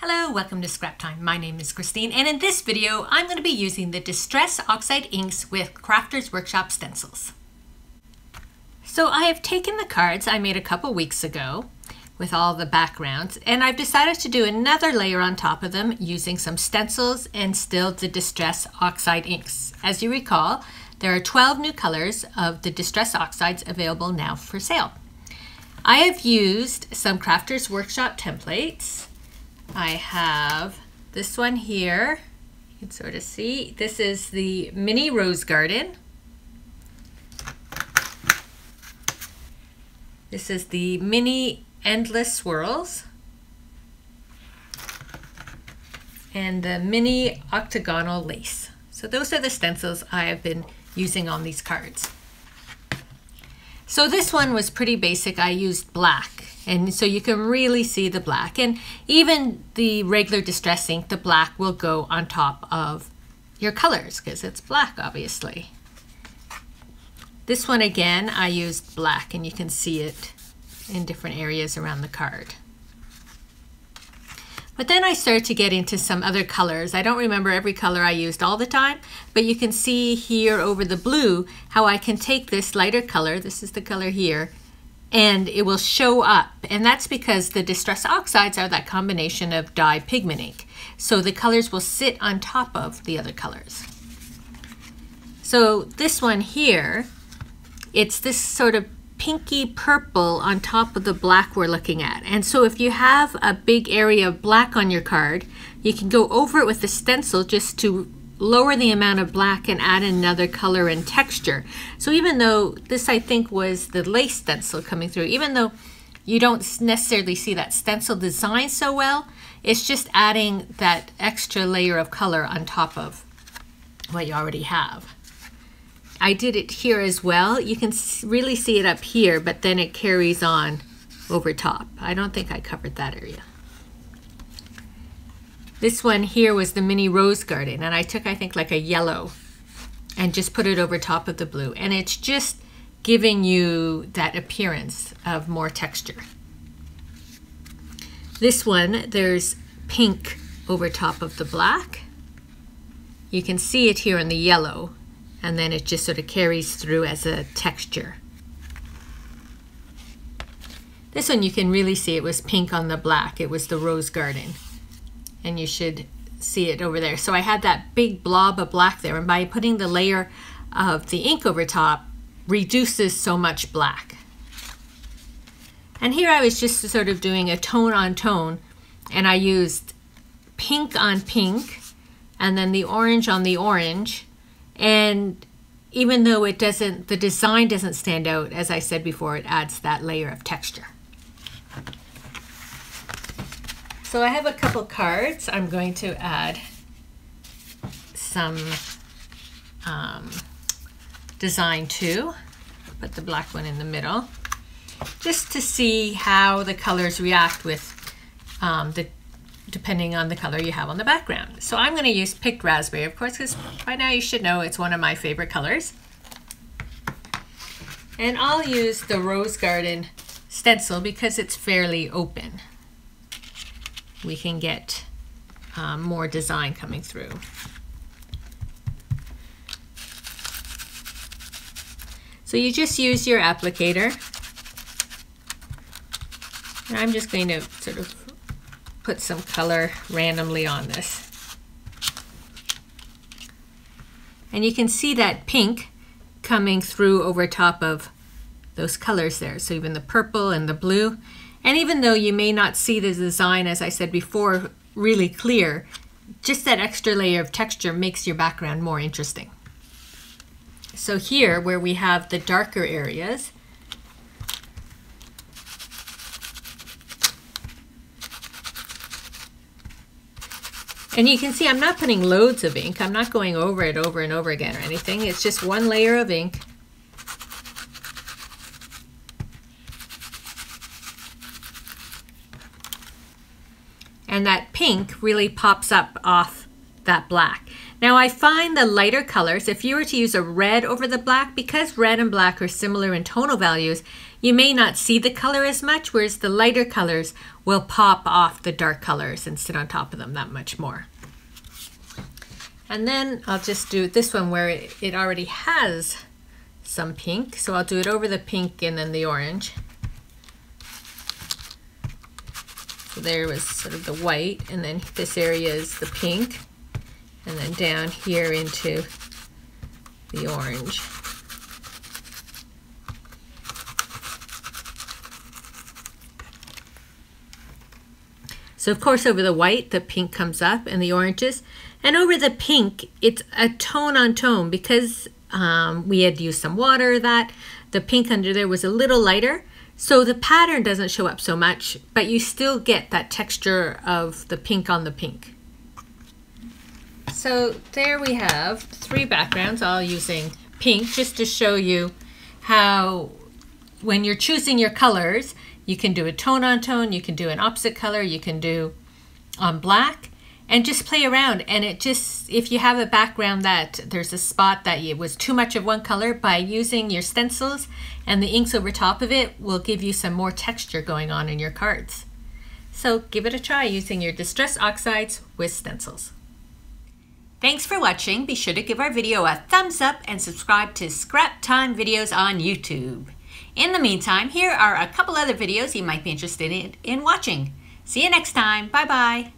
Hello, welcome to Scrap Time. My name is Christine, and in this video, I'm going to be using the Distress Oxide Inks with Crafters Workshop stencils. So I have taken the cards I made a couple weeks ago with all the backgrounds, and I've decided to do another layer on top of them using some stencils and still the Distress Oxide Inks. As you recall, there are 12 new colors of the Distress Oxides available now for sale. I have used some Crafters Workshop templates. I have this one here. You can sort of see. This is the Mini Rose Garden. This is the Mini Endless Swirls. And the Mini Octogonal Lace. So those are the stencils I have been using on these cards. So this one was pretty basic. I used black, and so you can really see the black, and even the regular Distress ink, the black will go on top of your colors because it's black, obviously. This one again, I used black, and you can see it in different areas around the card. But then I started to get into some other colors. I don't remember every color I used all the time, but you can see here over the blue how I can take this lighter color, this is the color here, and it will show up. And that's because the Distress Oxides are that combination of dye pigment ink. So the colors will sit on top of the other colors. So this one here, it's this sort of pinky purple on top of the black we're looking at. And so if you have a big area of black on your card, you can go over it with the stencil just to lower the amount of black and add another color and texture. So even though this, I think, was the lace stencil coming through, even though you don't necessarily see that stencil design so well, it's just adding that extra layer of color on top of what you already have. I did it here as well. You can really see it up here, but then it carries on over top. I don't think I covered that area. This one here was the Mini Rose Garden, and I took, I think, like a yellow and just put it over top of the blue. And it's just giving you that appearance of more texture. This one, there's pink over top of the black. You can see it here in the yellow. And then it just sort of carries through as a texture. This one you can really see it was pink on the black. It was the Rose Garden. And you should see it over there. So I had that big blob of black there, and by putting the layer of the ink over top, reduces so much black. And here I was just sort of doing a tone on tone, and I used pink on pink, and then the orange on the orange. And even though it doesn't, the design doesn't stand out, as I said before, it adds that layer of texture. So I have a couple cards I'm going to add some design to. Put the black one in the middle, just to see how the colors react with depending on the color you have on the background. So I'm going to use Picked Raspberry, of course, because by now you should know it's one of my favorite colors. And I'll use the Rose Garden stencil because it's fairly open. We can get more design coming through. So you just use your applicator. And I'm just going to sort of put some color randomly on this. And you can see that pink coming through over top of those colors there. So even the purple and the blue. And even though you may not see the design, as I said before, really clear, just that extra layer of texture makes your background more interesting. So here, where we have the darker areas, and you can see I'm not putting loads of ink. I'm not going over it over and over again or anything. It's just one layer of ink. And that pink really pops up off that black. Now I find the lighter colors, if you were to use a red over the black, because red and black are similar in tonal values, you may not see the color as much, whereas the lighter colors will pop off the dark colors and sit on top of them that much more. And then I'll just do this one where it already has some pink, so I'll do it over the pink and then the orange. So there was sort of the white, and then this area is the pink, and then down here into the orange. So of course over the white, the pink comes up and the oranges. And over the pink, it's a tone on tone because we had used some water that the pink under there was a little lighter. So the pattern doesn't show up so much, but you still get that texture of the pink on the pink. So there we have 3 backgrounds all using pink, just to show you how when you're choosing your colors, you can do a tone on tone, you can do an opposite color, you can do on black, and just play around. And it just, if you have a background that there's a spot that it was too much of one color, by using your stencils and the inks over top of it will give you some more texture going on in your cards. So give it a try using your Distress Oxides with stencils. Thanks for watching. Be sure to give our video a thumbs up and subscribe to Scrap Time videos on YouTube. In the meantime, here are a couple other videos you might be interested in watching. See you next time. Bye bye.